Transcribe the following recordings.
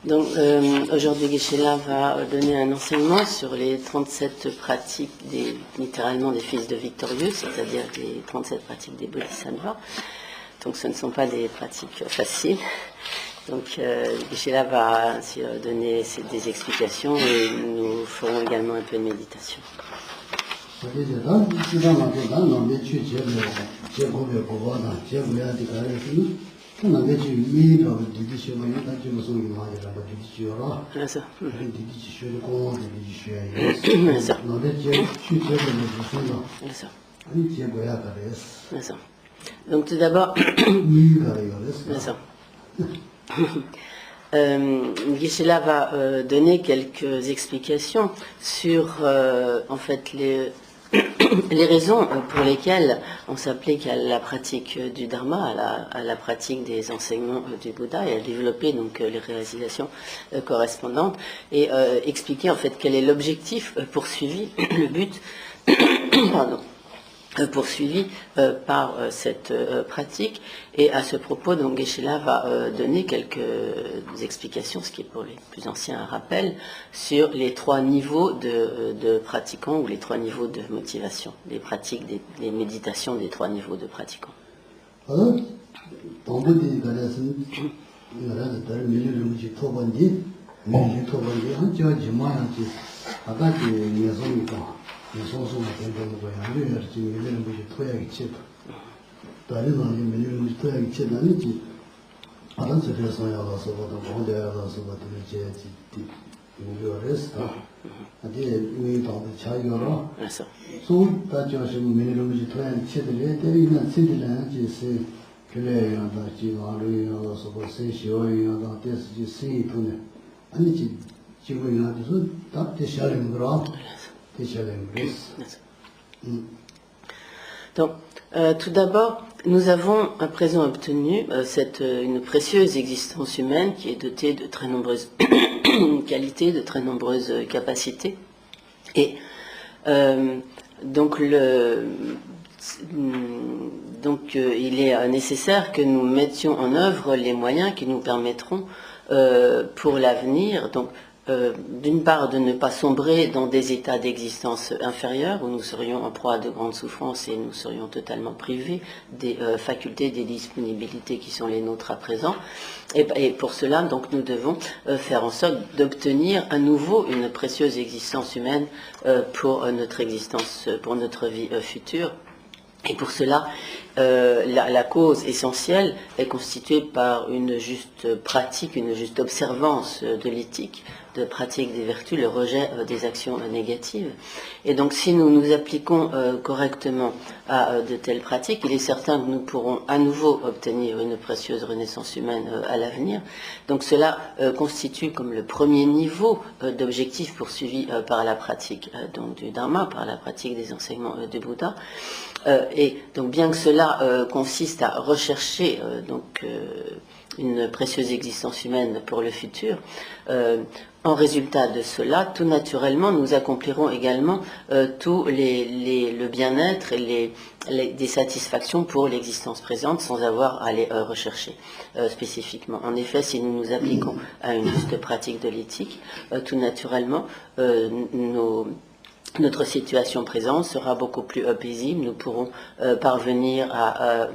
Donc aujourd'hui, Geshe-la va donner un enseignement sur les 37 pratiques, littéralement des fils de Victorieux, c'est-à-dire les 37 pratiques des Bodhisattvas. Donc ce ne sont pas des pratiques faciles. Donc Geshe-la va ainsi donner des explications et nous ferons également un peu de méditation. Donc tout d'abord, Geshe-la va donner quelques explications sur en fait les raisons pour lesquelles on s'applique à la pratique du Dharma, à la pratique des enseignements du Bouddha et à développer donc les réalisations correspondantes et expliquer en fait quel est l'objectif poursuivi, le but pardon, poursuivi par cette pratique. Et à ce propos, donc Geshe-la va donner quelques explications, ce qui est pour les plus anciens un rappel, sur les 3 niveaux de pratiquants ou les 3 niveaux de motivation, des pratiques, des méditations des 3 niveaux de pratiquants. Donc, tout d'abord, nous avons à présent obtenu une précieuse existence humaine qui est dotée de très nombreuses qualités, de très nombreuses capacités. Et donc, il est nécessaire que nous mettions en œuvre les moyens qui nous permettront pour l'avenir, donc d'une part de ne pas sombrer dans des états d'existence inférieurs où nous serions en proie à de grandes souffrances et nous serions totalement privés des facultés, des disponibilités qui sont les nôtres à présent. Et pour cela, donc, nous devons faire en sorte d'obtenir à nouveau une précieuse existence humaine pour notre existence, pour notre vie future. Et pour cela, la cause essentielle est constituée par une juste pratique, une juste observance de l'éthique, de pratique des vertus, le rejet des actions négatives. Et donc, si nous nous appliquons correctement à de telles pratiques, il est certain que nous pourrons à nouveau obtenir une précieuse renaissance humaine à l'avenir. Donc, cela constitue comme le premier niveau d'objectif poursuivi par la pratique donc du Dharma, par la pratique des enseignements du Bouddha. Et donc, bien que cela consiste à rechercher une précieuse existence humaine pour le futur, en résultat de cela, tout naturellement, nous accomplirons également tout le bien-être et des satisfactions pour l'existence présente sans avoir à les rechercher spécifiquement. En effet, si nous nous appliquons à une juste pratique de l'éthique, tout naturellement, notre situation présente sera beaucoup plus paisible, nous pourrons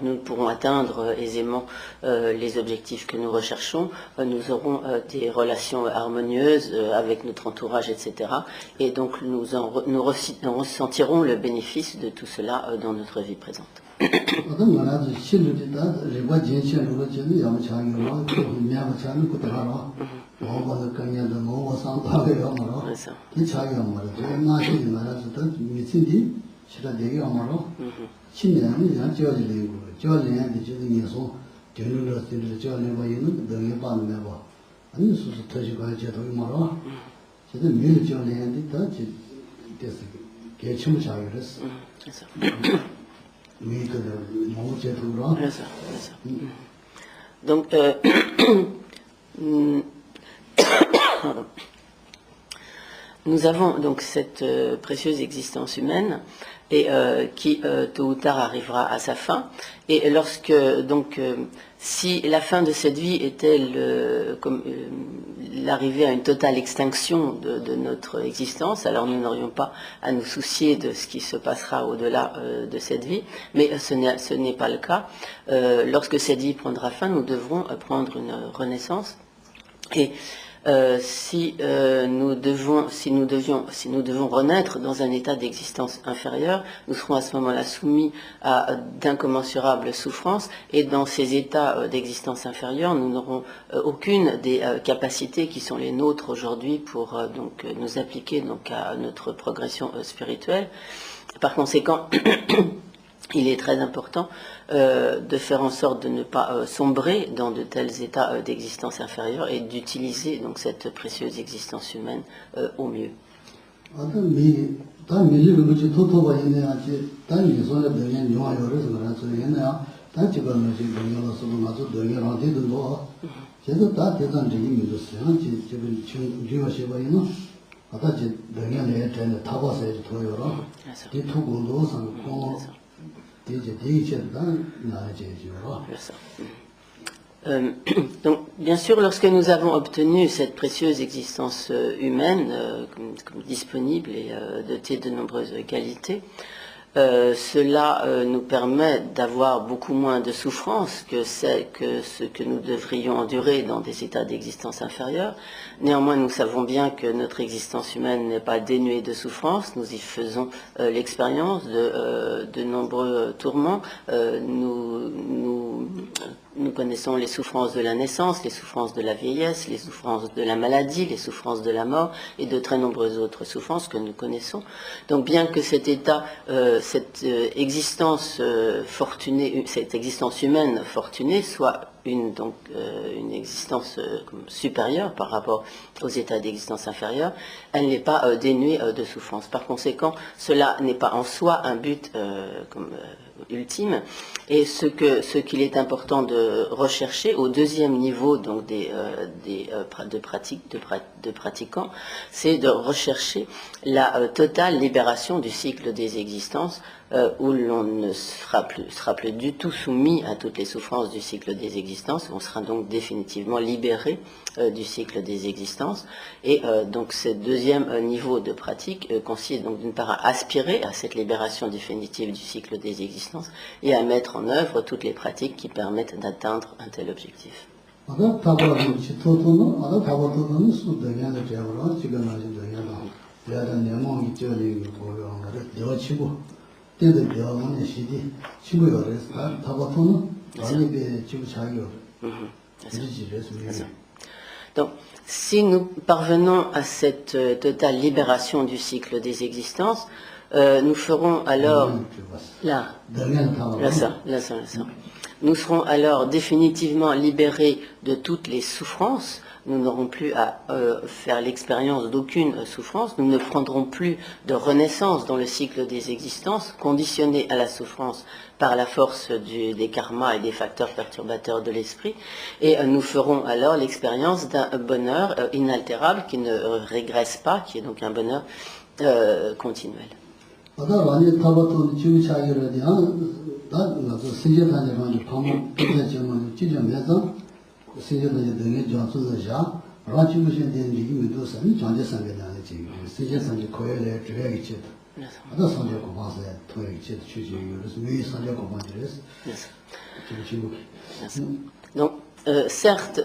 nous pourrons atteindre aisément les objectifs que nous recherchons, nous aurons des relations harmonieuses avec notre entourage, etc. Et donc nous ressentirons le bénéfice de tout cela dans notre vie présente. Donc, Nous avons donc cette précieuse existence humaine et qui tôt ou tard arrivera à sa fin. Et lorsque donc si la fin de cette vie était l'arrivée à une totale extinction de notre existence, alors nous n'aurions pas à nous soucier de ce qui se passera au-delà de cette vie, mais ce n'est pas le cas. Lorsque cette vie prendra fin, nous devrons prendre une renaissance. Et si nous devons renaître dans un état d'existence inférieur, nous serons à ce moment-là soumis à d'incommensurables souffrances, et dans ces états d'existence inférieure, nous n'aurons aucune des capacités qui sont les nôtres aujourd'hui pour donc nous appliquer donc à notre progression spirituelle. Par conséquent, il est très important de faire en sorte de ne pas sombrer dans de tels états d'existence inférieure et d'utiliser donc cette précieuse existence humaine au mieux. Donc, bien sûr, lorsque nous avons obtenu cette précieuse existence humaine comme disponible et dotée de nombreuses qualités, cela nous permet d'avoir beaucoup moins de souffrance que ce que nous devrions endurer dans des états d'existence inférieure. Néanmoins, nous savons bien que notre existence humaine n'est pas dénuée de souffrance. Nous y faisons l'expérience de nombreux tourments. Nous connaissons les souffrances de la naissance, les souffrances de la vieillesse, les souffrances de la maladie, les souffrances de la mort et de très nombreuses autres souffrances que nous connaissons. Donc bien que cet état, cette existence fortunée, cette existence humaine fortunée soit une existence supérieure par rapport aux états d'existence inférieure, elle n'est pas dénuée de souffrance. Par conséquent, cela n'est pas en soi un but ultime, et ce qu'il est important de rechercher au deuxième niveau donc de pratiquants, c'est de rechercher la totale libération du cycle des existences, où l'on ne sera plus du tout soumis à toutes les souffrances du cycle des existences. On sera donc définitivement libéré du cycle des existences. Et donc ce deuxième niveau de pratique consiste donc d'une part à aspirer à cette libération définitive du cycle des existences et à mettre en œuvre toutes les pratiques qui permettent d'atteindre un tel objectif. Donc, si nous parvenons à cette totale libération du cycle des existences, nous ferons alors nous serons alors définitivement libérés de toutes les souffrances. Nous n'aurons plus à faire l'expérience d'aucune souffrance. Nous ne prendrons plus de renaissance dans le cycle des existences, conditionnée à la souffrance par la force des karmas et des facteurs perturbateurs de l'esprit. Et nous ferons alors l'expérience d'un bonheur inaltérable qui ne régresse pas, qui est donc un bonheur continuel. Donc, certes,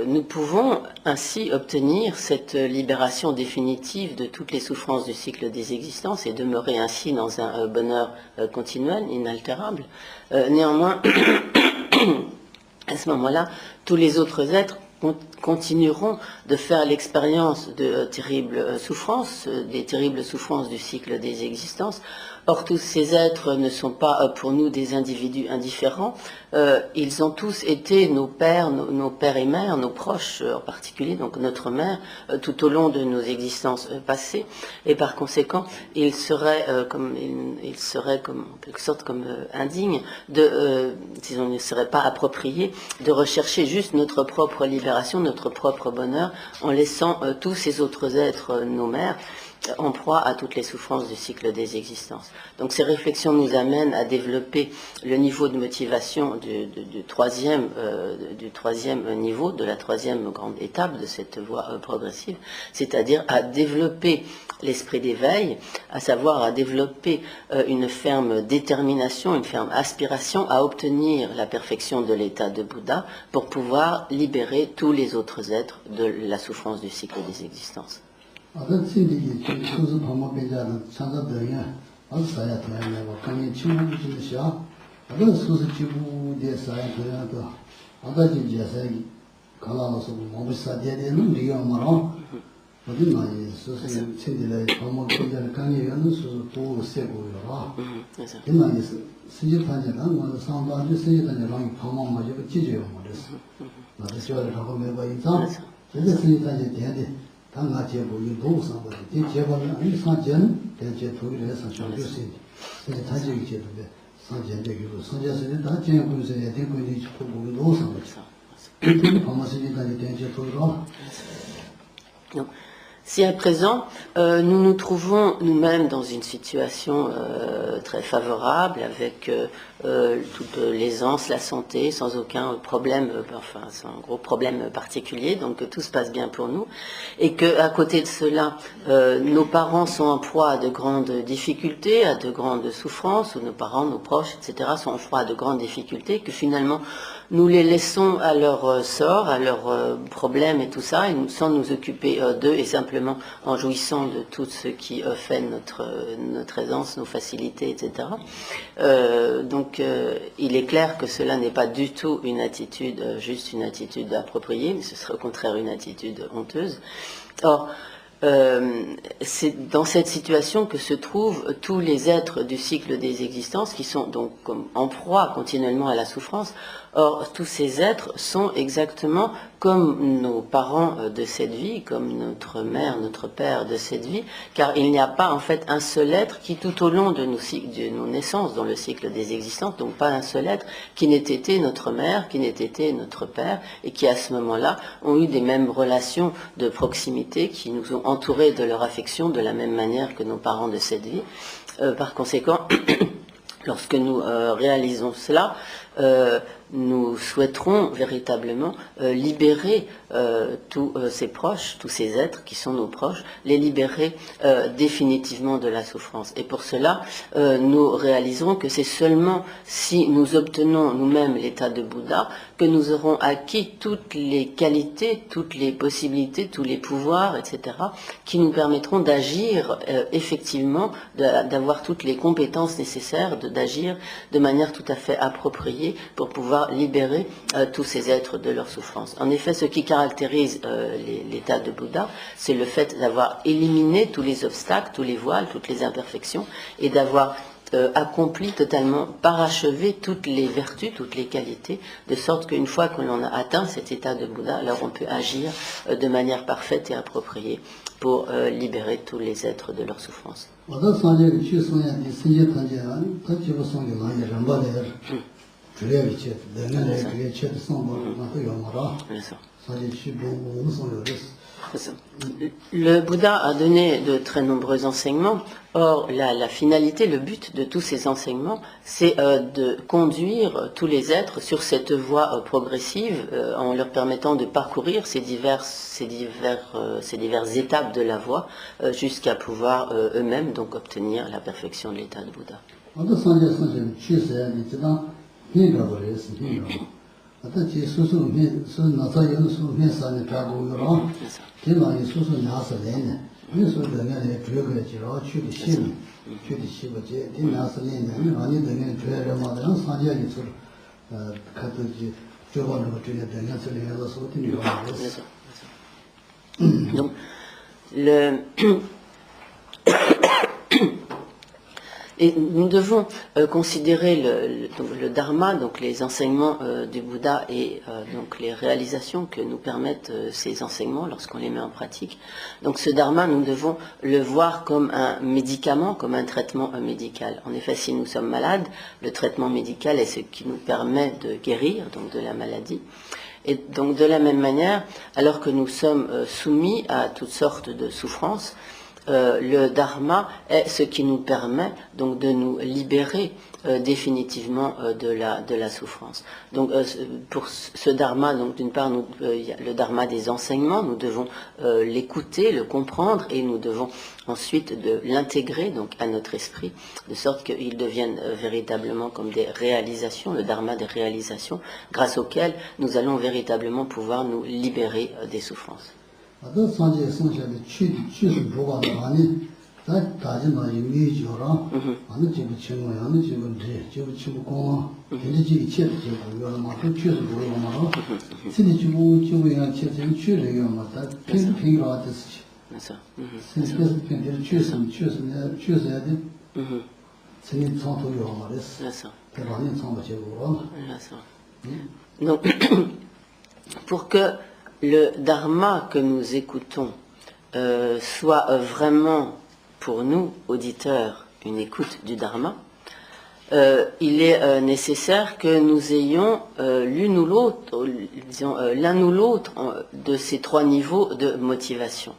nous pouvons ainsi obtenir cette libération définitive de toutes les souffrances du cycle des existences et demeurer ainsi dans un bonheur continuel, inaltérable. Néanmoins, à ce moment-là, tous les autres êtres continueront de faire l'expérience de terribles souffrances, des terribles souffrances du cycle des existences. Or, tous ces êtres ne sont pas pour nous des individus indifférents. Ils ont tous été nos pères, nos pères et mères, nos proches en particulier, donc notre mère, tout au long de nos existences passées. Et par conséquent, il serait comme en quelque sorte comme indigne si on ne serait pas approprié de rechercher juste notre propre libération, notre propre bonheur, en laissant tous ces autres êtres, nos mères, en proie à toutes les souffrances du cycle des existences. Donc ces réflexions nous amènent à développer le niveau de motivation du troisième niveau, de la troisième grande étape de cette voie progressive, c'est-à-dire à développer l'esprit d'éveil, à savoir à développer une ferme détermination, une ferme aspiration à obtenir la perfection de l'état de Bouddha pour pouvoir libérer tous les autres êtres de la souffrance du cycle des existences. 어떤 신들이 소수 방법이자는 창작되냐 어서야 되냐고 강의 친구들 주시야 어떤 소수 지구에 사야 되냐도 어떤 지에서 가라서 몸을 되는 리가 말어 어디 많이 소수 신들의 방법이자는 강의는 소수 또 세고요 이만이 신지판이랑 뭐 상담도 신지판이랑 방법 맞고 지지요 말했어 나도 저를 하고 매번 인상 이제 신지판이 돼야 당가 제보이 도우상을 이 제보는 아니 사전 대제 도의를 해서 정교시 이제 다지기 제도인데 사전적으로 선제선이 다 제보에서야 되고 있는 보고 도우상을 이 방법이 다니 대제 도의로 Si à présent, nous nous trouvons nous-mêmes dans une situation très favorable, avec toute l'aisance, la santé, sans aucun problème, sans un gros problème particulier, donc tout se passe bien pour nous, et qu'à côté de cela, nos parents sont en proie à de grandes difficultés, à de grandes souffrances, ou nos parents, nos proches, etc., sont en proie à de grandes difficultés, que finalement, nous les laissons à leur sort, à leurs problèmes et tout ça, et sans nous occuper d'eux, et simplement en jouissant de tout ce qui fait notre aisance, nos facilités, etc. Donc il est clair que cela n'est pas du tout une attitude, juste une attitude appropriée, mais ce serait au contraire une attitude honteuse. Or, c'est dans cette situation que se trouvent tous les êtres du cycle des existences qui sont donc comme en proie continuellement à la souffrance. Or, tous ces êtres sont exactement comme nos parents de cette vie, comme notre mère, notre père de cette vie, car il n'y a pas en fait un seul être qui tout au long de nos naissances dans le cycle des existences, donc pas un seul être qui n'ait été notre mère, qui n'ait été notre père, et qui à ce moment-là ont eu des mêmes relations de proximité, qui nous ont entourés de leur affection de la même manière que nos parents de cette vie. Par conséquent, lorsque nous réalisons cela, nous souhaiterons véritablement libérer tous ces proches, tous ces êtres qui sont nos proches, les libérer définitivement de la souffrance. Et pour cela, nous réaliserons que c'est seulement si nous obtenons nous-mêmes l'état de Bouddha que nous aurons acquis toutes les qualités, toutes les possibilités, tous les pouvoirs, etc., qui nous permettront d'agir effectivement, d'avoir toutes les compétences nécessaires, d'agir de manière tout à fait appropriée pour pouvoir libérer tous ces êtres de leur souffrance. En effet, ce qui caractérise l'état de Bouddha, c'est le fait d'avoir éliminé tous les obstacles, tous les voiles, toutes les imperfections, et d'avoir accompli totalement, parachevé toutes les vertus, toutes les qualités, de sorte qu'une fois que l'on a atteint cet état de Bouddha, alors on peut agir de manière parfaite et appropriée pour libérer tous les êtres de leur souffrance. Le Bouddha a donné de très nombreux enseignements. Or, la finalité, le but de tous ces enseignements, c'est de conduire tous les êtres sur cette voie progressive en leur permettant de parcourir ces diverses étapes de la voie jusqu'à pouvoir eux-mêmes donc obtenir la perfection de l'état de Bouddha. 어떻게 수수면 나사연 수면산에 가고 요러 대만이 수수 나서네 그래서 내가 주역이지로 취리심 취리심이지 대나서네 아니 되는 죄를 사제기 술 카드지 저거는 어떻게 되냐 소리가 소리니 Donc Et nous devons considérer le dharma, donc les enseignements du Bouddha et donc les réalisations que nous permettent ces enseignements lorsqu'on les met en pratique. Donc ce dharma, nous devons le voir comme un médicament, comme un traitement médical. En effet, si nous sommes malades, le traitement médical est ce qui nous permet de guérir donc de la maladie. Et donc de la même manière, alors que nous sommes soumis à toutes sortes de souffrances, le dharma est ce qui nous permet donc de nous libérer définitivement de la souffrance. Donc pour ce dharma, donc d'une part, il y a le dharma des enseignements, nous devons l'écouter, le comprendre, et nous devons ensuite de l'intégrer donc à notre esprit, de sorte qu'il devienne véritablement comme des réalisations, le dharma des réalisations, grâce auxquelles nous allons véritablement pouvoir nous libérer des souffrances. 아도 산제 성샤의 취수 보고 많이 다 다진도 이미지로 어느 집이 친구 어느 집은 집이 친구 고 근데 집이 치를 지고 여러 막 취수 보고 막 신이 주고 주고야 치는 취를 요마다 핑핑로 됐지 맞아. 신스케스 핑들 취수야 돼 신이 총토요 말했어 맞아. 대단히 총토고 맞아. Donc pour que le dharma que nous écoutons soit vraiment pour nous, auditeurs, une écoute du dharma, il est nécessaire que nous ayons l'une ou l'autre, disons l'un ou l'autre de ces trois niveaux de motivation.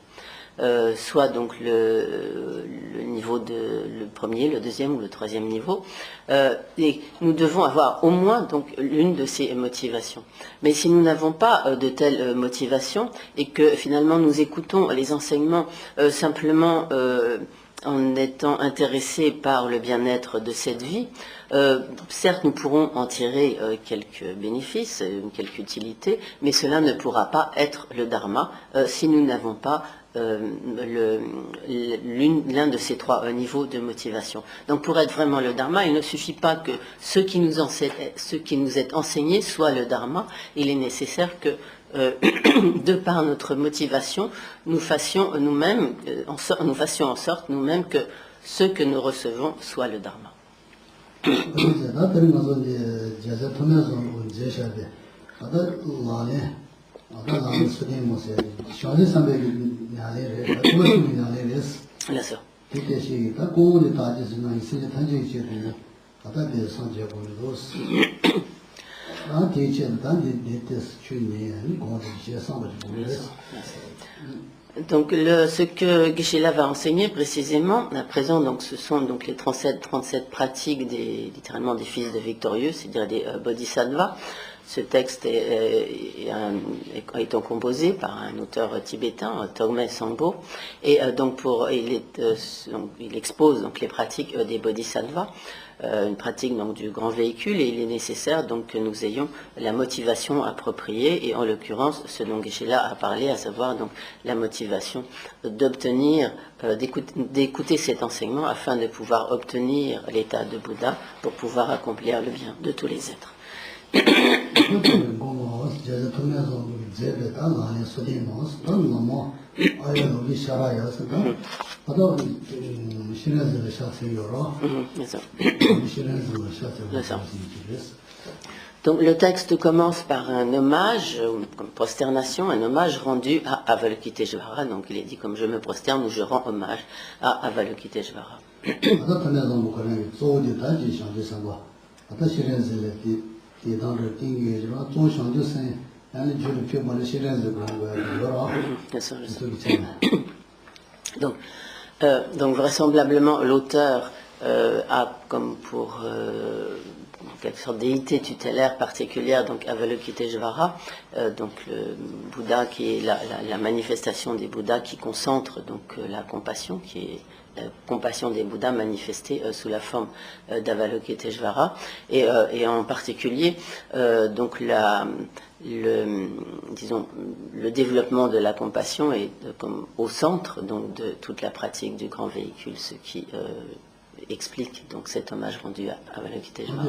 Soit donc le niveau le premier, le deuxième ou le troisième niveau, et nous devons avoir au moins donc l'une de ces motivations. Mais si nous n'avons pas de telle motivation et que finalement nous écoutons les enseignements simplement en étant intéressés par le bien-être de cette vie, certes nous pourrons en tirer quelques bénéfices, quelque utilité, mais cela ne pourra pas être le dharma si nous n'avons pas l'un de ces trois niveaux de motivation. Donc pour être vraiment le dharma, il ne suffit pas que ce qui nous est enseigné soit le dharma, il est nécessaire que de par notre motivation, nous fassions nous-mêmes, nous fassions en sorte nous-mêmes que ce que nous recevons soit le dharma. Donc ce que Geshe-la va enseigner précisément, à présent, donc, ce sont donc les 37 pratiques littéralement des fils de victorieux, c'est-à-dire des bodhisattvas. Ce texte étant composé par un auteur tibétain, Togme Sangpo, et donc il expose donc les pratiques des bodhisattvas, une pratique donc du grand véhicule, et il est nécessaire donc que nous ayons la motivation appropriée, et en l'occurrence ce dont Geshe-la a parlé, à savoir donc la motivation d'obtenir, d'écouter cet enseignement afin de pouvoir obtenir l'état de Bouddha pour pouvoir accomplir le bien de tous les êtres. Donc le texte commence par un hommage, comme prosternation, un hommage rendu à Avalokiteshvara. Donc il est dit comme je me prosterne ou je rends hommage à Avalokiteshvara. Donc vraisemblablement l'auteur a comme pour quelque sorte de déité tutélaire particulière, donc Avalokiteshvara, donc le Bouddha qui est la manifestation des Bouddhas qui concentre donc la compassion, qui est la compassion des Bouddhas manifestée sous la forme d'Avalokiteshvara, et en particulier donc le développement de la compassion est comme au centre donc de toute la pratique du grand véhicule, ce qui explique donc cet hommage rendu à Avalokiteshvara.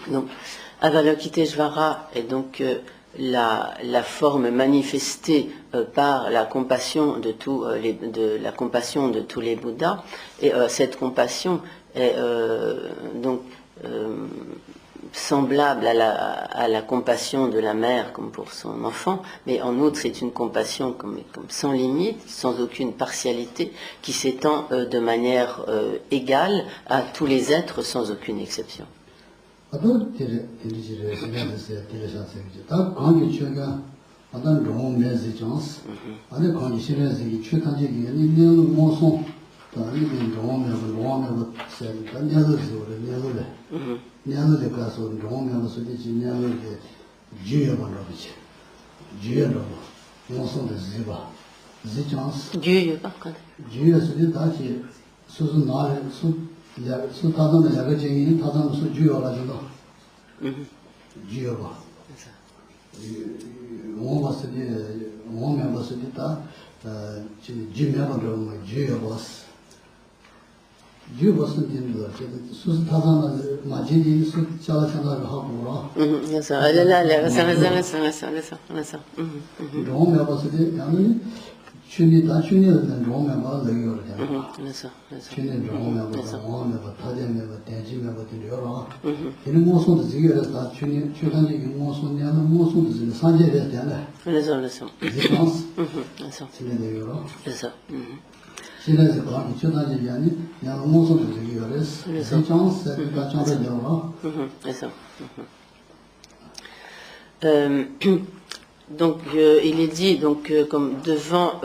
Donc, Avalokiteshvara est donc la forme manifestée par la compassion de la compassion de tous les Bouddhas, et cette compassion est donc semblable à la compassion de la mère comme pour son enfant, mais en outre c'est une compassion comme sans limite, sans aucune partialité, qui s'étend de manière égale à tous les êtres sans aucune exception. Donc il est dit donc comme devant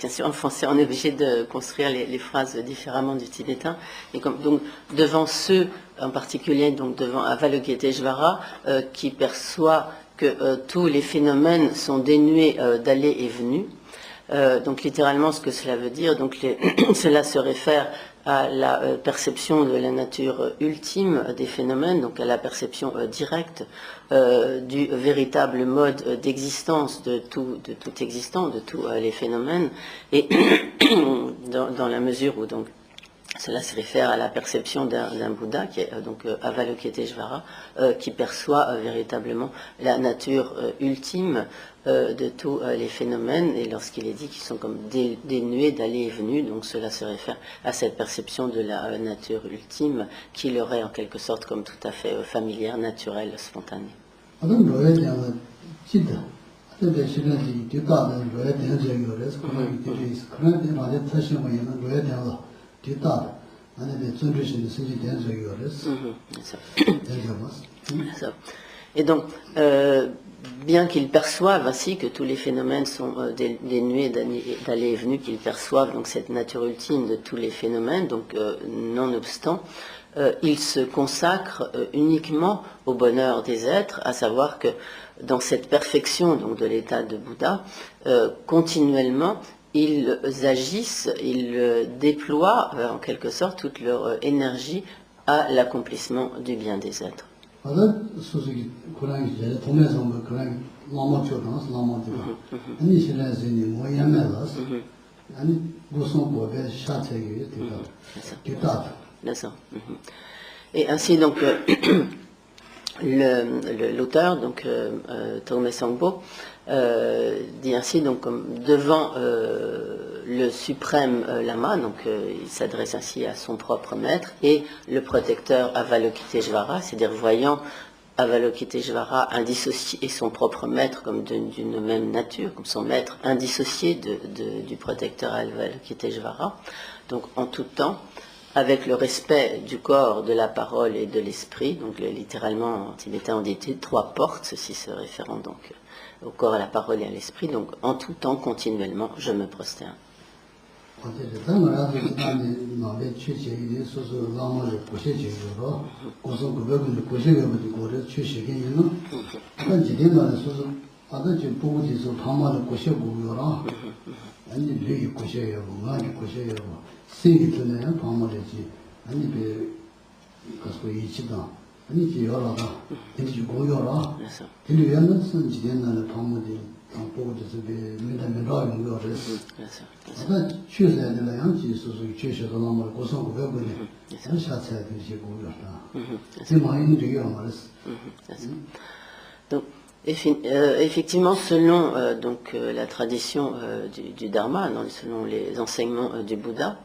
bien sûr en français on est obligé de construire les phrases différemment du tibétain, et donc devant ceux en particulier, donc devant Avalokiteshvara qui perçoit que tous les phénomènes sont dénués d'aller et venue. Donc littéralement ce que cela veut dire, donc cela se réfère à la perception de la nature ultime des phénomènes, donc à la perception directe du véritable mode d'existence de tout existant, de tous les phénomènes, et dans la mesure où donc cela se réfère à la perception d'un Bouddha, qui est donc Avalokiteshvara, qui perçoit véritablement la nature ultime de tous les phénomènes, et lorsqu'il est dit qu'ils sont comme dénués d'aller et venue, donc cela se réfère à cette perception de la nature ultime qui leur est en quelque sorte comme tout à fait familière, naturelle, spontanée. Et donc, bien qu'ils perçoivent ainsi que tous les phénomènes sont dénués d'aller et venue, qu'ils perçoivent donc cette nature ultime de tous les phénomènes, donc nonobstant, ils se consacrent uniquement au bonheur des êtres, à savoir que dans cette perfection donc de l'état de Bouddha, continuellement ils agissent, ils déploient en quelque sorte toute leur énergie à l'accomplissement du bien des êtres. Et ainsi donc l'auteur, donc Thomé Sangpo, dit ainsi donc comme devant le suprême lama, donc il s'adresse ainsi à son propre maître, et le protecteur Avalokiteshvara, c'est-à-dire voyant Avalokiteshvara indissocié et son propre maître comme d'une même nature, comme son maître indissocié du protecteur Avalokiteshvara, donc en tout temps, avec le respect du corps, de la parole et de l'esprit, donc littéralement en tibétain on dit 3 portes, ceci se référant donc au corps, à la parole et à l'esprit, donc en tout temps, continuellement, je me prosterne. 아니 지요라다 되지 고요라 bien sûr. 들려는 선지되는 방문이 보고 저기 민다면로 요래서 Bien sûr. 아까 취소해야 되는 양지 소소기 취소도 너무 고소 고백을 사샤차야 되지 고요라 제 마음이 되게 말았어 Bien sûr. Donc, effectivement, selon la tradition du Dharma, selon les enseignements du Bouddha,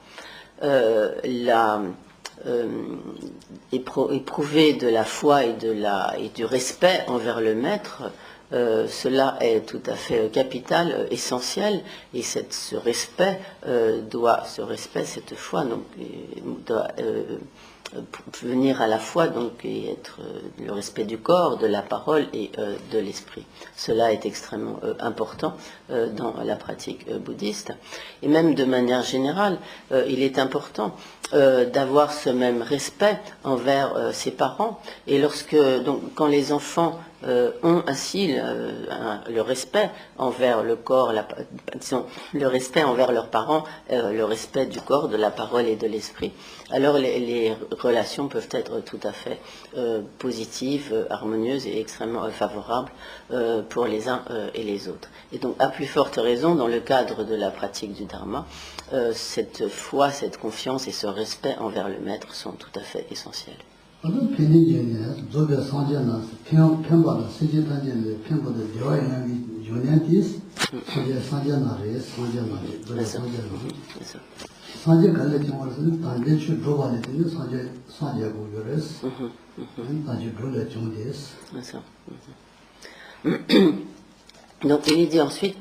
éprouver de la foi et du respect envers le maître, cela est tout à fait capital, essentiel, et ce respect, cette foi, donc, doit venir à la fois donc et être le respect du corps, de la parole et de l'esprit. Cela est extrêmement important dans la pratique bouddhiste, et même de manière générale, il est important d'avoir ce même respect envers ses parents. Et quand les enfants ont ainsi le respect envers le corps, le respect envers leurs parents, le respect du corps, de la parole et de l'esprit, alors les relations peuvent être tout à fait positives, harmonieuses et extrêmement favorables pour les uns et les autres. Et donc, à plus forte raison, dans le cadre de la pratique du Dharma, cette foi, cette confiance et ce respect envers le maître sont tout à fait essentiels. Donc il est dit ensuite,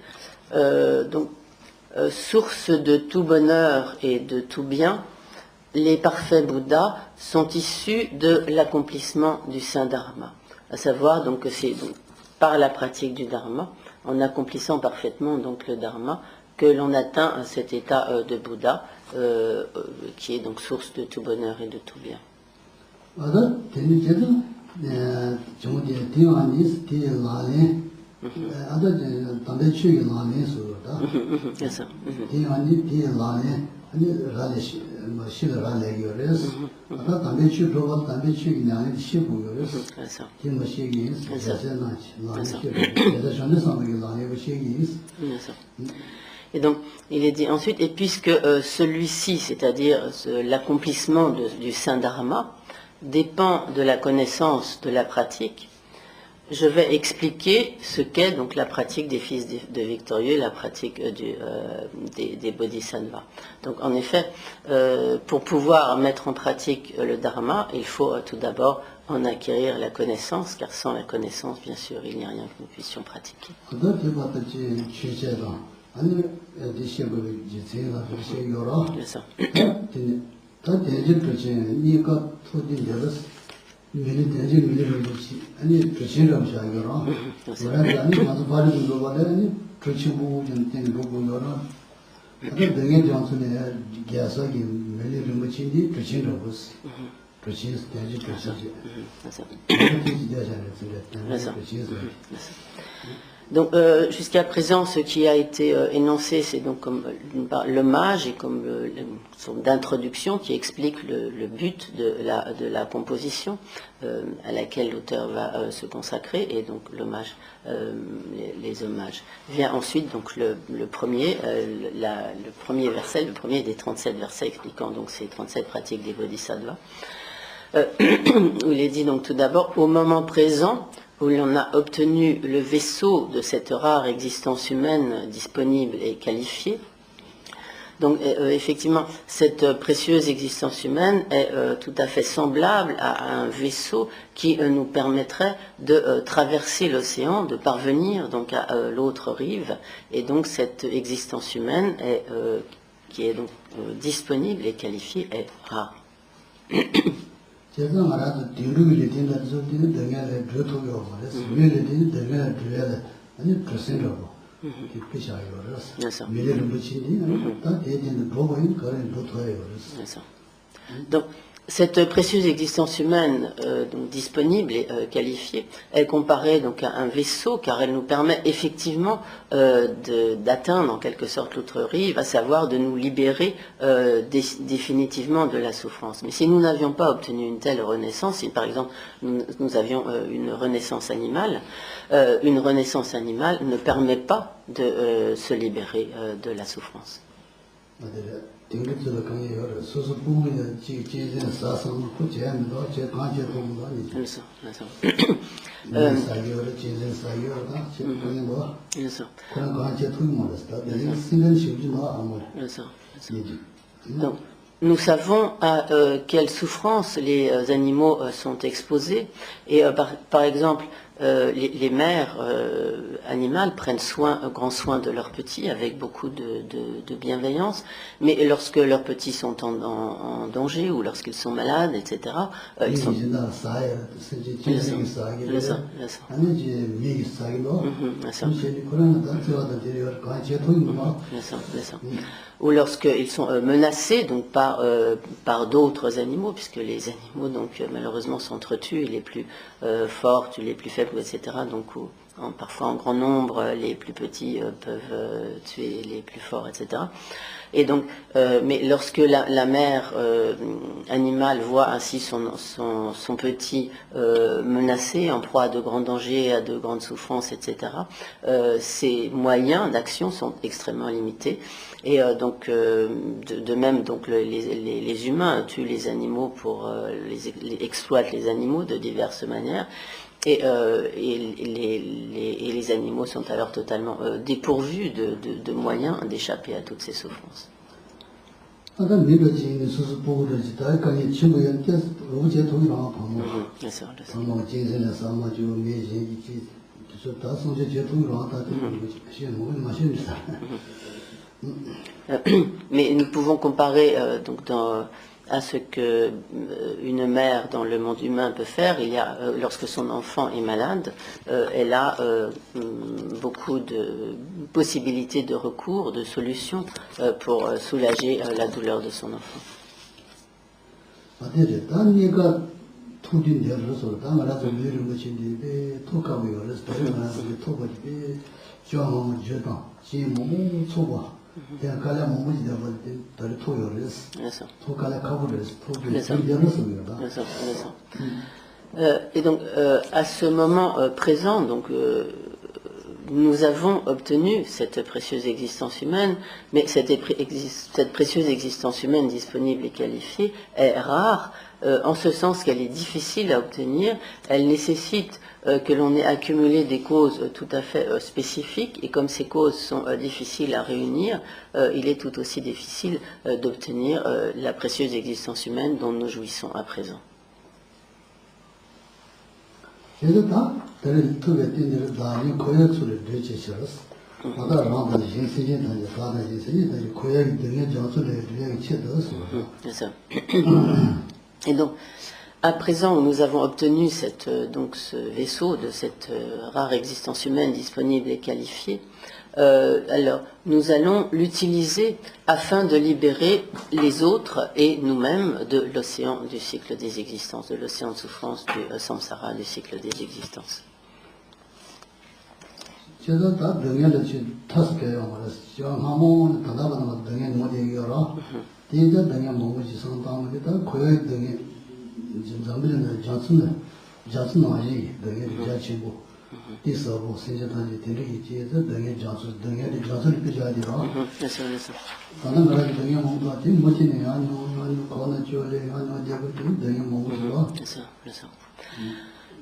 source de tout bonheur et de tout bien, les parfaits Bouddhas sont issus de l'accomplissement du Saint Dharma. À savoir donc que c'est par la pratique du Dharma, en accomplissant parfaitement donc le Dharma, que l'on atteint cet état de Bouddha, qui est donc source de tout bonheur et de tout bien. C'est ça. Et donc, il est dit ensuite, et puisque celui-ci, c'est-à-dire l'accomplissement du Saint Dharma, dépend de la connaissance de la pratique, je vais expliquer ce qu'est donc la pratique des fils de Victorieux, la pratique des Bodhisattvas. Donc en effet, pour pouvoir mettre en pratique le Dharma, il faut tout d'abord en acquérir la connaissance, car sans la connaissance, bien sûr, il n'y a rien que nous puissions pratiquer. C'est ça. Donc jusqu'à présent, ce qui a été énoncé, c'est donc comme l'hommage et comme une sorte d'introduction qui explique le but de la composition à laquelle l'auteur va se consacrer, et donc l'hommage, les hommages. Vient ensuite donc le premier verset, le premier des 37 versets expliquant donc ces 37 pratiques des Bodhisattvas, où il est dit donc tout d'abord, au moment présent, où l'on a obtenu le vaisseau de cette rare existence humaine disponible et qualifiée. Donc effectivement, cette précieuse existence humaine est tout à fait semblable à un vaisseau qui nous permettrait de traverser l'océan, de parvenir donc à l'autre rive. Et donc cette existence humaine qui est donc disponible et qualifiée est rare. Donc, Cette précieuse existence humaine donc disponible et qualifiée, elle comparait donc à un vaisseau car elle nous permet effectivement d'atteindre en quelque sorte l'autre rive, à savoir de nous libérer définitivement de la souffrance. Mais si nous n'avions pas obtenu une telle renaissance, si par exemple nous avions une renaissance animale ne permet pas de se libérer de la souffrance. Donc, nous savons à quelles souffrances les animaux sont exposés et par exemple les mères animales prennent grand soin de leurs petits avec beaucoup de bienveillance, mais lorsque leurs petits sont en danger ou lorsqu'ils sont malades, etc., ils sont... Ou lorsqu'ils sont menacés donc par d'autres animaux, puisque les animaux donc malheureusement s'entretuent, les plus forts, les plus faibles, etc. Donc parfois en grand nombre, les plus petits peuvent tuer les plus forts, etc. Et donc, mais lorsque la mère animale voit ainsi son petit menacé, en proie à de grands dangers, à de grandes souffrances, etc., ses moyens d'action sont extrêmement limités. Et donc, de même, donc les humains tuent les animaux exploitent les animaux de diverses manières. Et les animaux sont alors totalement dépourvus de moyens d'échapper à toutes ces souffrances. Mais nous pouvons comparer donc à ce que une mère dans le monde humain peut faire. Il y a, lorsque son enfant est malade, elle a beaucoup de possibilités de recours, de solutions pour soulager la douleur de son enfant. Et donc, à ce moment présent, donc, nous avons obtenu cette précieuse existence humaine, mais cette précieuse existence humaine disponible et qualifiée est rare, en ce sens qu'elle est difficile à obtenir, elle nécessite que l'on ait accumulé des causes tout à fait spécifiques, et comme ces causes sont difficiles à réunir, il est tout aussi difficile d'obtenir la précieuse existence humaine dont nous jouissons à présent. Et donc, à présent, nous avons obtenu ce vaisseau de cette rare existence humaine disponible et qualifiée. Alors, nous allons l'utiliser afin de libérer les autres et nous-mêmes de l'océan du cycle des existences, de l'océan de souffrance du samsara, du cycle des existences.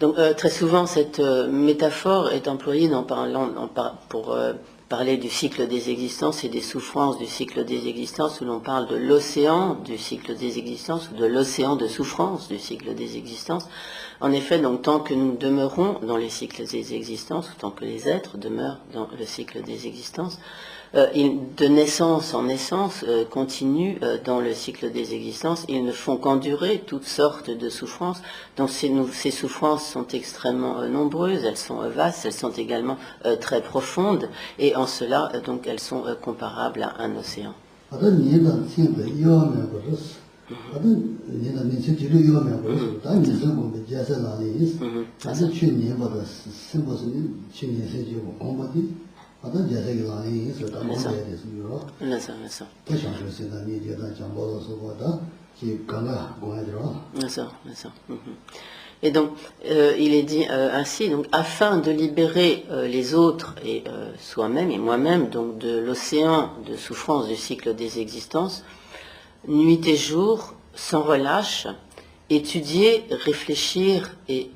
Donc très souvent cette métaphore est employée pour parler du cycle des existences et des souffrances du cycle des existences, où l'on parle de l'océan du cycle des existences ou de l'océan de souffrance du cycle des existences. En effet, donc, tant que nous demeurons dans les cycles des existences, ou tant que les êtres demeurent dans le cycle des existences, de naissance en naissance, continuent dans le cycle des existences. Ils ne font qu'endurer toutes sortes de souffrances. Donc ces souffrances sont extrêmement nombreuses, elles sont vastes, elles sont également très profondes, et en cela, donc, elles sont comparables à un océan. 어떤 얘는 민체 뒤로 이거면 그래서 다 민생 공부 제사라는 있어. 사실 춘년보다 심보스는 춘년 세지고 공부디 어떤 제사기라는 있어. 다 공부해야 돼서요. D'accord. 또 상주에서 니 제가 정보로서 보다 지 강가 공부하더라. D'accord. Et donc, il est dit ainsi, donc, afin de libérer les autres et soi-même et moi-même, donc de l'océan de souffrance du cycle des existences, nuit et jour, sans relâche, étudier, réfléchir et